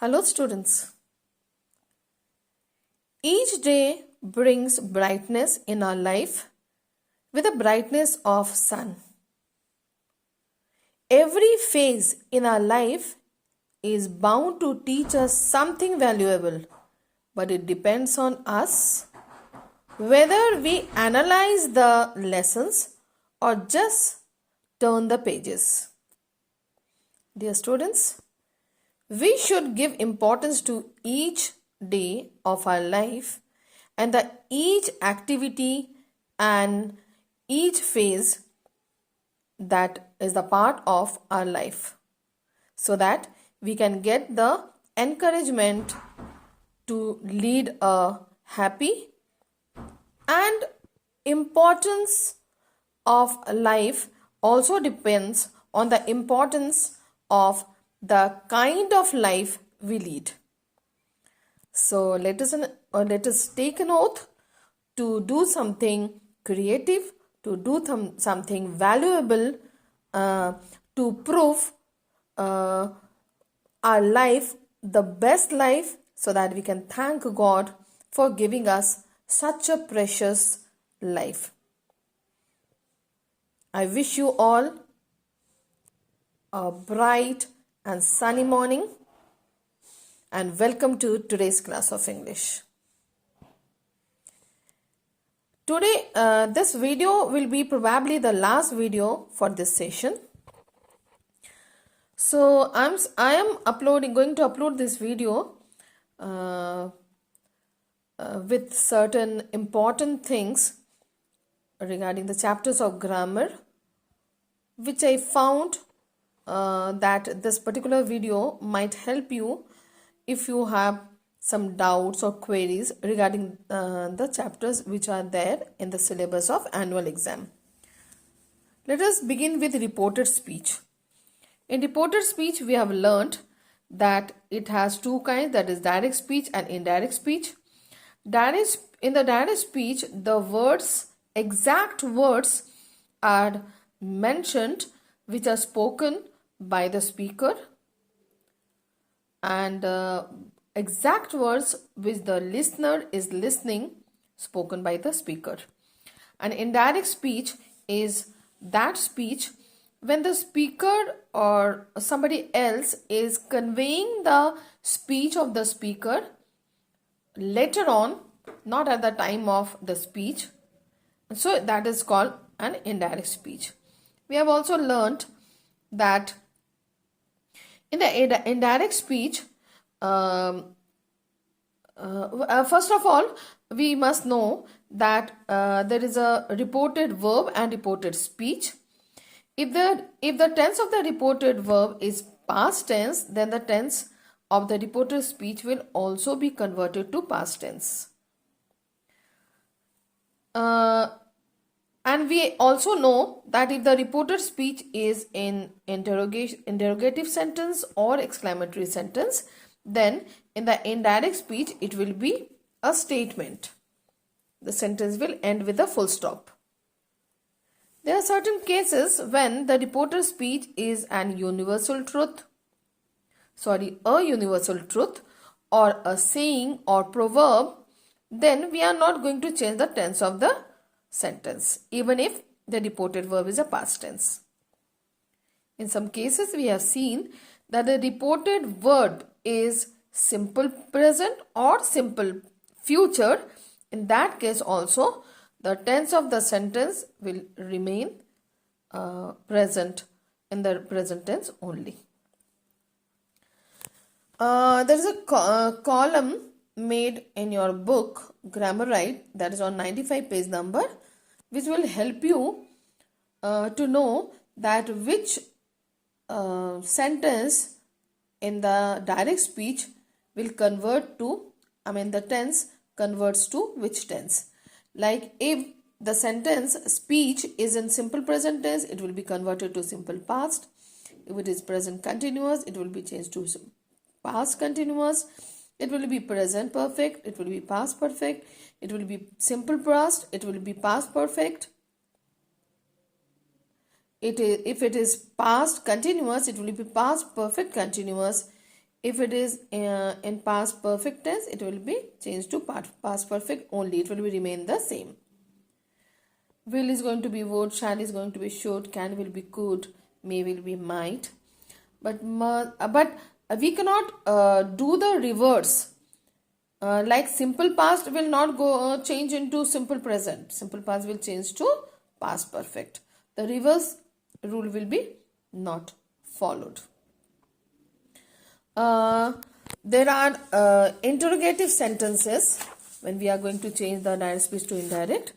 Hello students. Each day brings brightness in our life with the brightness of sun. Every phase in our life is bound to teach us something valuable, but it depends on us whether we analyze the lessons or just turn the pages. Dear students, we should give importance to each day of our life and each activity and each phase that is the part of our life so that we can get the encouragement to lead a happy and importance of life also depends on the importance of the kind of life we lead. So let us take an oath to do something creative, to do something valuable, to prove our life the best life, so that we can thank God for giving us such a precious life. I wish you all a bright and sunny morning, and welcome to today's class of English. Today, this video will be probably the last video for this session. So I am going to upload this video with certain important things regarding the chapters of grammar, which I found that this particular video might help you if you have some doubts or queries regarding the chapters which are there in the syllabus of annual exam. Let us begin with reported speech. In reported speech, we have learned that it has two kinds, that is direct speech and indirect speech. In the direct speech, the exact words are mentioned which are spoken by the speaker, and exact words which the listener is listening spoken by the speaker. And indirect speech is that speech when the speaker or somebody else is conveying the speech of the speaker later on, not at the time of the speech. So that is called an indirect speech. We have also learned that in the indirect speech, first of all, we must know that there is a reported verb and reported speech. If the tense of the reported verb is past tense, then the tense of the reported speech will also be converted to past tense. And we also know that if the reported speech is in interrogative sentence or exclamatory sentence, then in the indirect speech it will be a statement. The sentence will end with a full stop. There are certain cases when the reported speech is a universal truth or a saying or proverb. Then we are not going to change the tense of the sentence, even if the reported verb is a past tense. In some cases, we have seen that the reported verb is simple present or simple future. In that case also, the tense of the sentence will remain present in the present tense only. There is a column made in your book Grammarite, that is on 95 page number, which will help you to know that which sentence in the direct speech will convert to, the tense converts to which tense. Like if the sentence speech is in simple present tense, it will be converted to simple past. If it is present continuous, it will be changed to past continuous. It will be present perfect, it will be past perfect, it will be simple past, it will be past perfect. If it is past continuous, it will be past perfect continuous. If it is in past perfect tense, it will be changed to past perfect only. It will be remain the same. Will is going to be would, shall is going to be should, can will be could, may will be might. But we cannot do the reverse. Like simple past will not go change into simple present. Simple past will change to past perfect. The reverse rule will be not followed. There are interrogative sentences when we are going to change the direct speech to indirect.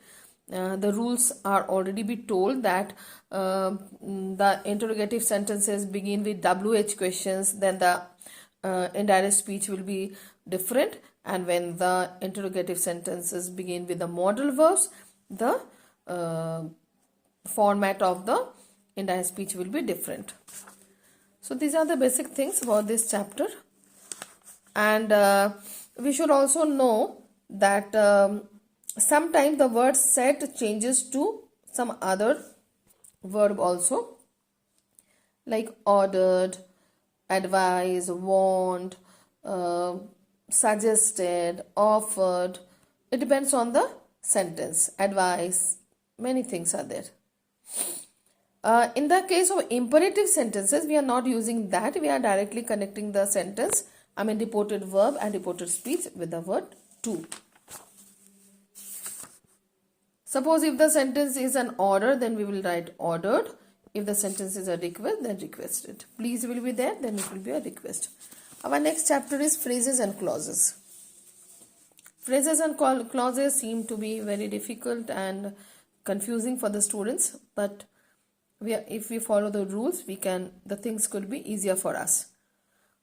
The rules are already be told that the interrogative sentences begin with WH questions, then the indirect speech will be different, and when the interrogative sentences begin with the modal verbs, the format of the indirect speech will be different. So these are the basic things about this chapter, and we should also know that sometimes the word set changes to some other verb also, like ordered, advised, warned, suggested, offered. It depends on the sentence. Advice, many things are there. In the case of imperative sentences, we are not using that. We are directly connecting the sentence, reported verb and reported speech with the word to. Suppose if the sentence is an order, then we will write ordered. If the sentence is a request, then requested. Please will be there, then it will be a request. Our next chapter is phrases and clauses. Phrases and clauses seem to be very difficult and confusing for the students, but if we follow the rules, the things could be easier for us.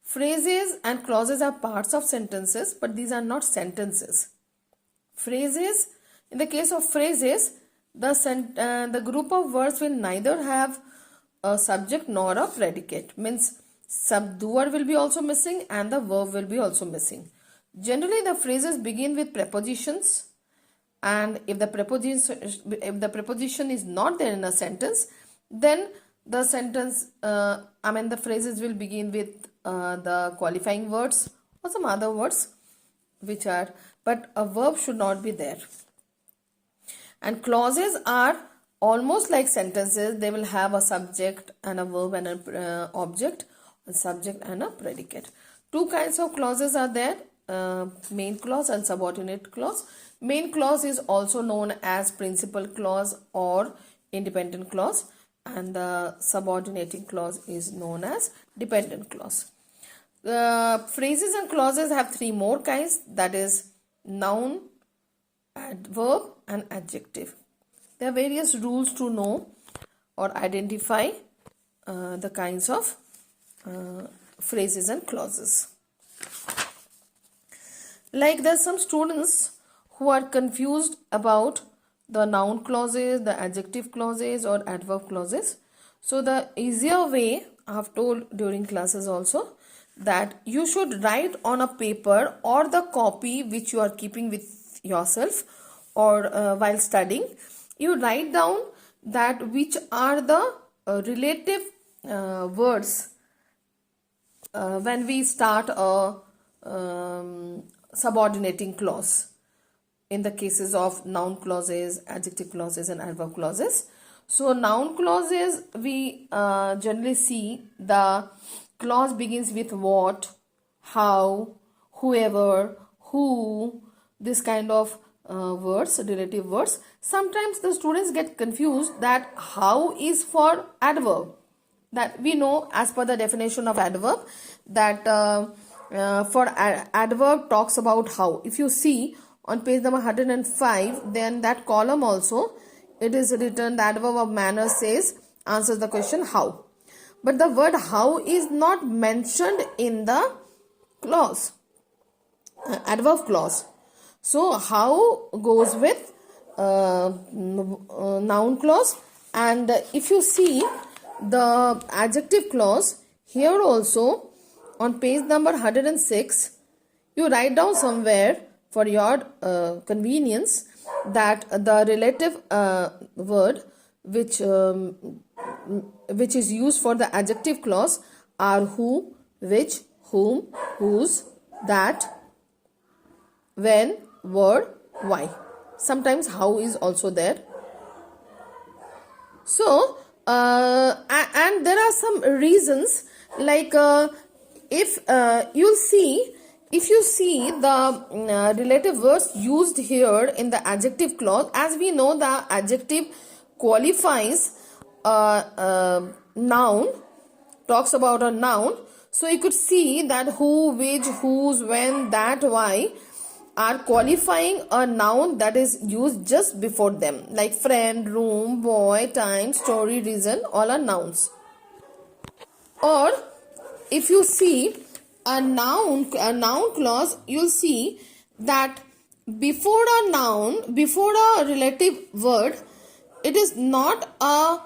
Phrases and clauses are parts of sentences, but these are not sentences. Phrases, in the case of phrases, the group of words will neither have a subject nor a predicate. Means subdoer will be also missing and the verb will be also missing. Generally, the phrases begin with prepositions, and if the preposition is not there in a sentence, then the sentence, the phrases will begin with the qualifying words or some other words but a verb should not be there. And clauses are almost like sentences. They will have a subject and a verb and an object, a subject and a predicate. Two kinds of clauses are there, main clause and subordinate clause. Main clause is also known as principal clause or independent clause, and the subordinating clause is known as dependent clause. Phrases and clauses have three more kinds, that is noun, adverb and adjective. There are various rules to know or identify the kinds of phrases and clauses. Like there are some students who are confused about the noun clauses, the adjective clauses or adverb clauses. So the easier way, I have told during classes also, that you should write on a paper or the copy which you are keeping with yourself or while studying, you write down that which are the relative words when we start a subordinating clause in the cases of noun clauses, adjective clauses and adverb clauses. So noun clauses, we generally see the clause begins with what, how, whoever, who, this kind of words, relative words. Sometimes the students get confused that how is for adverb. That we know as per the definition of adverb that for adverb talks about how. If you see on page number 105, then that column also, it is written the adverb of manner says, answers the question how. But the word how is not mentioned in the clause, adverb clause. So how goes with noun clause, and if you see the adjective clause here also on page number 106, you write down somewhere for your convenience that the relative word which is used for the adjective clause are who, which, whom, whose, that, when, where, why. Sometimes how is also there. So, and there are some reasons, like if you see the relative words used here in the adjective clause, as we know the adjective qualifies a noun, talks about a noun. So you could see that who, which, whose, when, that, why are qualifying a noun that is used just before them, like friend, room, boy, time, story, reason, all are nouns. Or if you see a noun clause, you'll see that before a noun, before a relative word, it is not a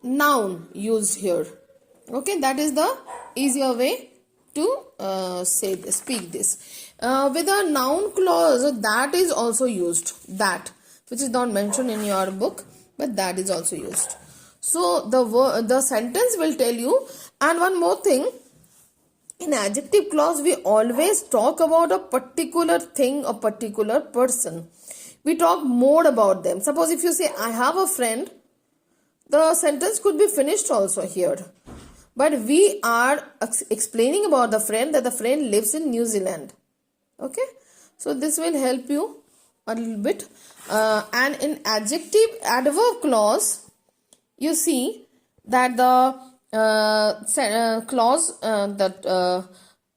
noun used here. Okay, that is the easier way to speak this. With a noun clause, that is also used, that, which is not mentioned in your book, but that is also used. So the sentence will tell you. And one more thing, in adjective clause we always talk about a particular thing, a particular person. We talk more about them. Suppose if you say I have a friend, the sentence could be finished also here. But we are explaining about the friend, that the friend lives in New Zealand. Okay, so this will help you a little bit. And in adverb clause, you see that the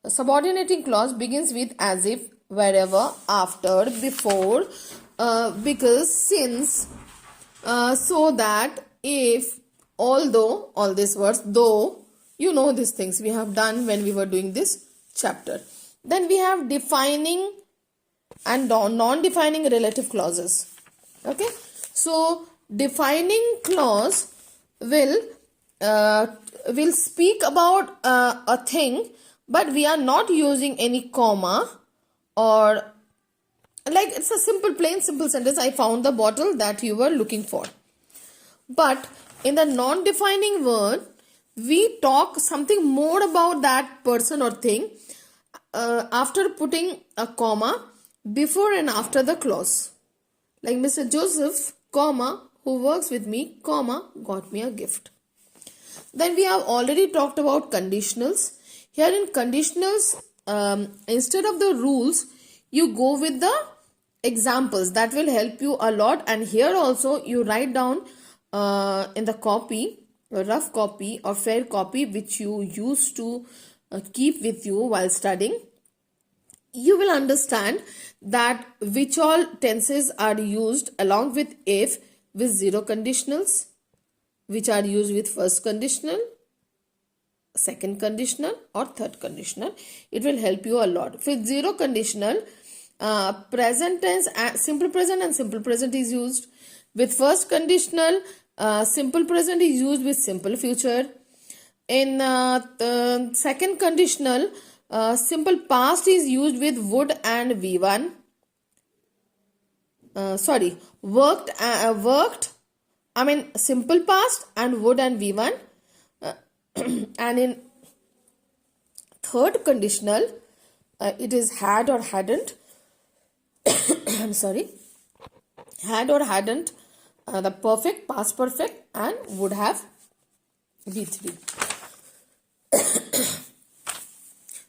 subordinating clause begins with as if, wherever, after, before, because, since, so that, if, although, all these words, though. You know these things we have done when we were doing this chapter. Then we have defining and non-defining relative clauses. Okay, so defining clause will speak about a thing, but we are not using any comma, or like it's a simple simple sentence. I found the bottle that you were looking for. But in the non-defining word, we talk something more about that person or thing after putting a comma before and after the clause. Like Mr. Joseph, comma, who works with me, comma, got me a gift. Then we have already talked about conditionals. Here in conditionals, instead of the rules, you go with the examples. That will help you a lot. And here also you write down in the copy, a rough copy or fair copy, which you used to keep with you while studying. You will understand that which all tenses are used along with if with zero conditionals, which are used with first conditional, second conditional, or third conditional. It will help you a lot. With zero conditional, present tense, simple present and simple present is used. With first conditional, simple present is used with simple future. In the second conditional, simple past is used with would and V1. Worked. I mean simple past and would and V1. And in third conditional, it is had or hadn't. I'm sorry. Had or hadn't, the perfect, past perfect, and would have, V3.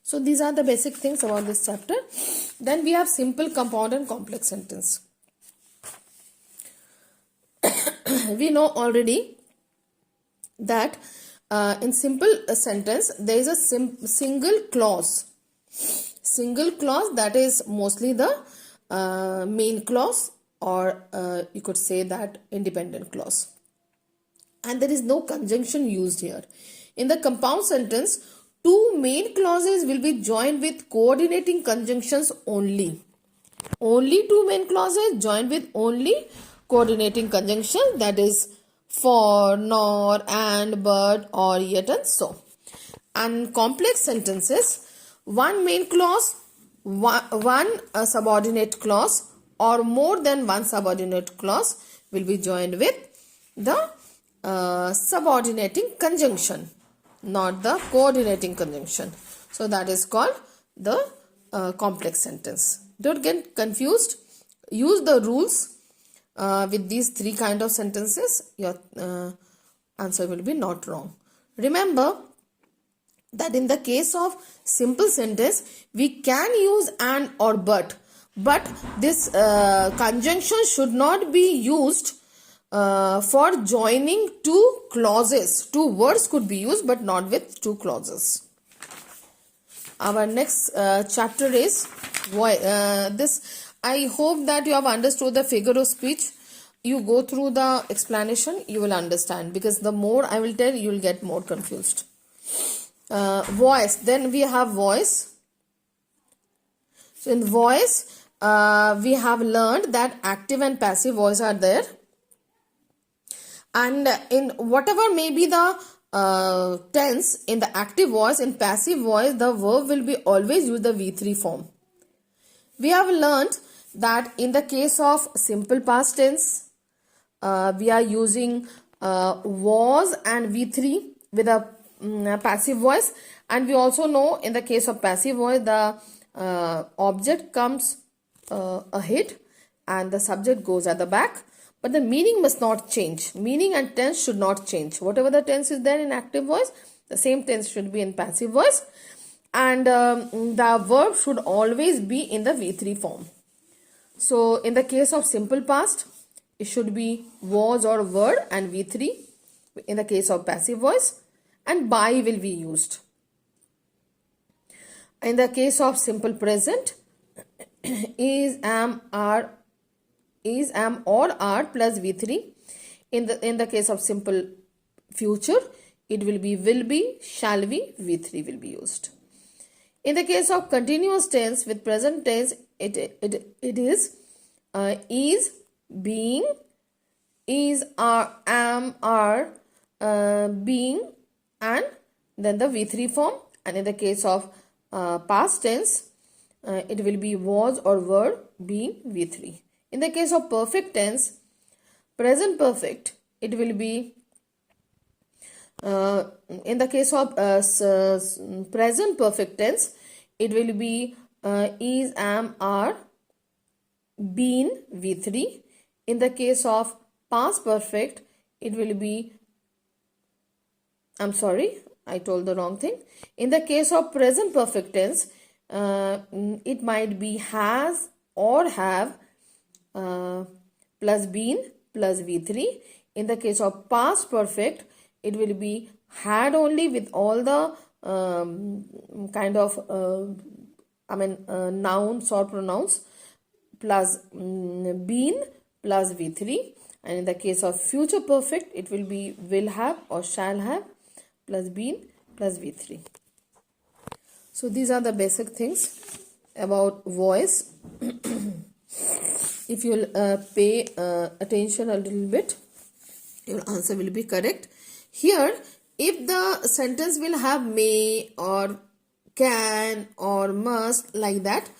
So these are the basic things about this chapter. Then we have simple, compound, and complex sentence. We know already that in simple sentence there is a single clause. Single clause, that is mostly the main clause, or you could say that independent clause. And there is no conjunction used here. In the compound sentence, two main clauses will be joined with coordinating conjunctions only. Only two main clauses joined with only coordinating conjunction, that is for, nor, and, but, or, yet, and so. And complex sentences, one main clause, one subordinate clause, or more than one subordinate clause will be joined with the subordinating conjunction, not the coordinating conjunction. So that is called the complex sentence. Don't get confused. Use the rules with these three kind of sentences. Your answer will be not wrong. Remember that in the case of simple sentence, we can use an or but this conjunction should not be used for joining two clauses. Two words could be used but not with two clauses. Our next chapter is this. I hope that you have understood the figure of speech. You go through the explanation, you will understand, because the more I will tell, you will get more confused. Voice. Then we have voice. So in voice, we have learned that active and passive voice are there. And in whatever may be the tense, in the active voice, in passive voice, the verb will be always use the V3 form. We have learned that in the case of simple past tense, we are using was and V3 with a passive voice. And we also know in the case of passive voice, the object comes ahead and the subject goes at the back. But the meaning must not change. Meaning and tense should not change. Whatever the tense is there in active voice, the same tense should be in passive voice. And the verb should always be in the V3 form. So in the case of simple past, it should be was or were and V3 in the case of passive voice, and by will be used. In the case of simple present, is, am, are, is, am or are plus V3. In the case of simple future, it will be, shall be, V3 will be used. In the case of continuous tense with present tense, it is, being, is, are, am, are, being, and then the V3 form. And in the case of past tense, it will be was or were, being, V3. In the case of perfect tense, present perfect, it will be in the case of present perfect tense, it will be is, am, are, been, V3. In the case of past perfect, it will be, I'm sorry, I told the wrong thing. In the case of present perfect tense, it might be has or have plus been plus V3. In the case of past perfect, it will be had only with all the kind of nouns or pronouns plus been plus V3. And in the case of future perfect, it will be will have or shall have plus been plus V3. So these are the basic things about voice. If you pay attention a little bit, your answer will be correct. Here, if the sentence will have may or can or must like that,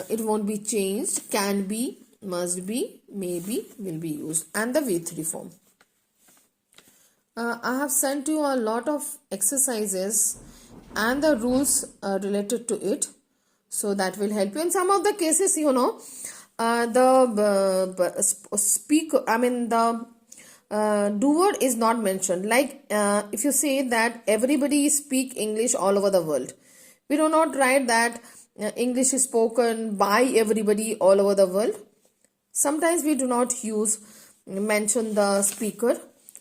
it won't be changed. Can be, must be, maybe will be used, and the V3 form. I have sent you a lot of exercises and the rules related to it, so that will help you. In some of the cases, the speaker, the doer is not mentioned. Like if you say that everybody speak English all over the world, we do not write that English is spoken by everybody all over the world. Sometimes we do not mention the speaker.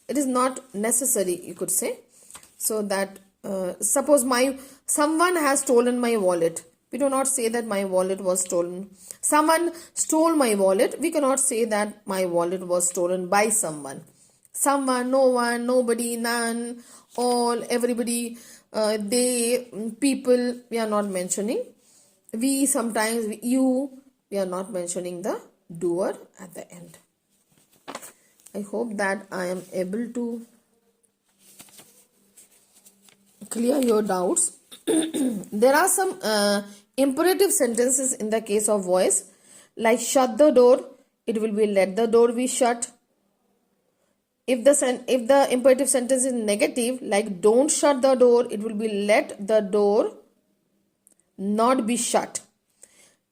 It is not necessary, you could say. So that suppose someone has stolen my wallet. We do not say that my wallet was stolen. Someone stole my wallet. We cannot say that my wallet was stolen by someone. Someone, no one, nobody, none, all, everybody, they, people, we are not mentioning. We sometimes, you, we are not mentioning the doer at the end. I hope that I am able to clear your doubts. There are some imperative sentences in the case of voice, like shut the door, it will be let the door be shut. If the imperative sentence is negative, like don't shut the door, it will be let the door not be shut.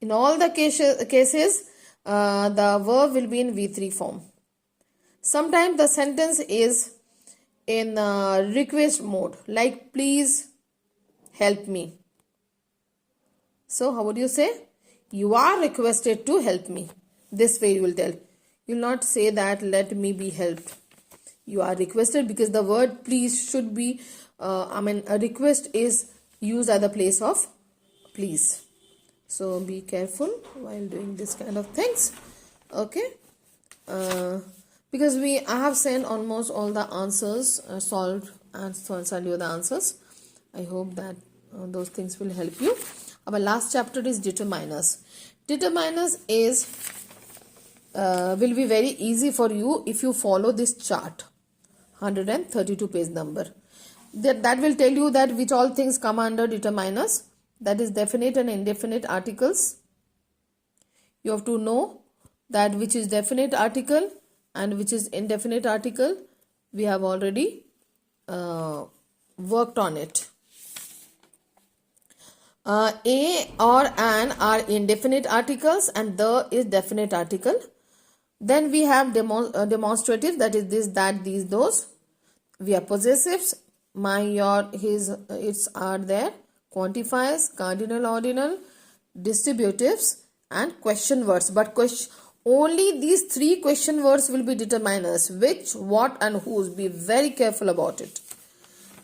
In all the cases, the verb will be in V3 form. Sometimes the sentence is in request mode, like please help me. So how would you say? You are requested to help me. This way you will tell. You will not say that let me be helped. You are requested, because the word please should be, a request is used at the place of please. So be careful while doing this kind of things. Okay. Because I have sent almost all the answers solved and send you the answers. I hope that those things will help you. Our last chapter is determiners. Determiners is will be very easy for you if you follow this chart. 132 page number. That will tell you that which all things come under determiners. That is definite and indefinite articles. You have to know that which is definite article and which is indefinite article. We have already worked on it. A or an are indefinite articles and the is definite article. Then we have demonstrative, that is this, that, these, those. We have possessives, my, your, his, its are there. Quantifiers, cardinal, ordinal, distributives and question words. But only these three question words will be determiners. Which, what and whose. Be very careful about it.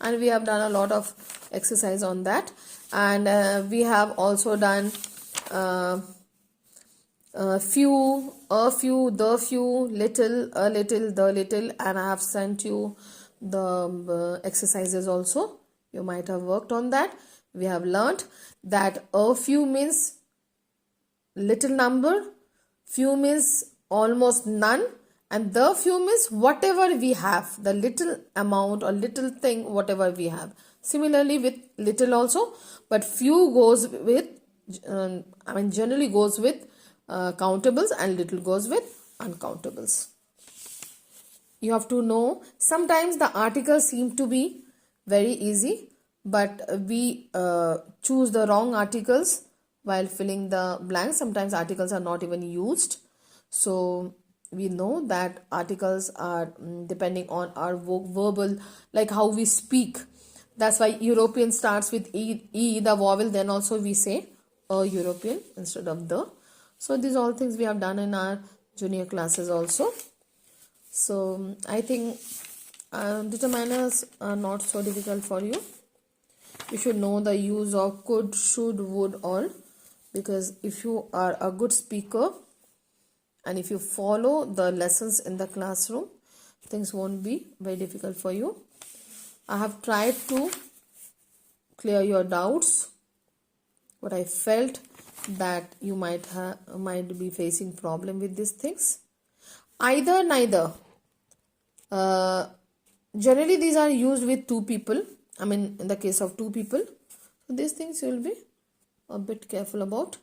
And we have done a lot of exercise on that. And we have also done few, a few, the few, little, a little, the little, and I have sent you the exercises also. You might have worked on that. We have learnt that a few means little number, few means almost none, and the few means whatever we have, the little amount or little thing, whatever we have. Similarly with little also, but few goes with, generally goes with countables, and little goes with uncountables. You have to know, sometimes the articles seem to be very easy, but we choose the wrong articles while filling the blanks. Sometimes articles are not even used. So we know that articles are depending on our verbal, like how we speak. That's why European starts with E, the vowel, then also we say a European instead of the. So these all things we have done in our junior classes also. So I think determiners are not so difficult for you. You should know the use of could, should, would, all, because if you are a good speaker and if you follow the lessons in the classroom, things won't be very difficult for you. I have tried to clear your doubts, but I felt that you might be facing problem with these things. Either, neither. Generally these are used with two people. In the case of two people. So these things you will be a bit careful about.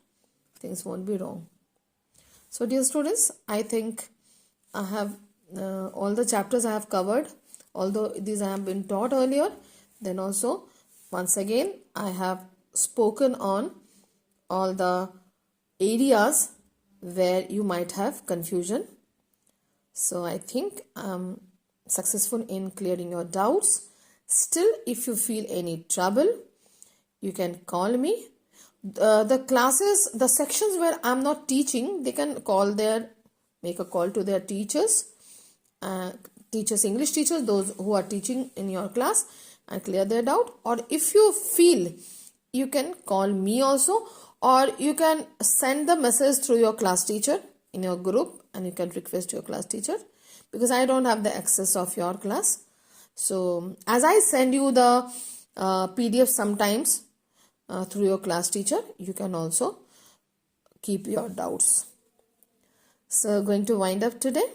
Things won't be wrong. So dear students, I think I have all the chapters I have covered. Although these I have been taught earlier, then also once again I have spoken on all the areas where you might have confusion. So I think I'm successful in clearing your doubts. Still, if you feel any trouble, you can call me. The classes, the sections where I'm not teaching, they can make a call to their teachers, English teachers, those who are teaching in your class, and clear their doubt. Or if you feel, you can call me also, or you can send the message through your class teacher in your group, and you can request your class teacher, because I don't have the access of your class. So as I send you the PDF sometimes through your class teacher, you can also keep your doubts. So going to wind up today.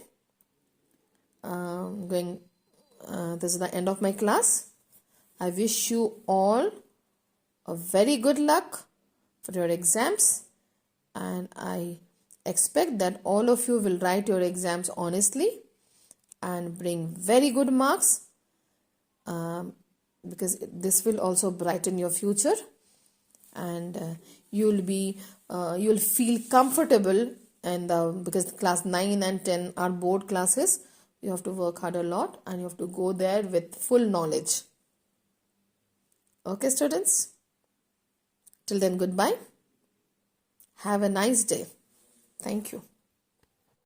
This is the end of my class. I wish you all a very good luck for your exams, and I expect that all of you will write your exams honestly and bring very good marks, because this will also brighten your future. and you'll feel comfortable, and because class 9 and 10 are board classes, you have to work hard a lot and you have to go there with full knowledge. Okay, students? Till then, goodbye. Have a nice day. Thank you.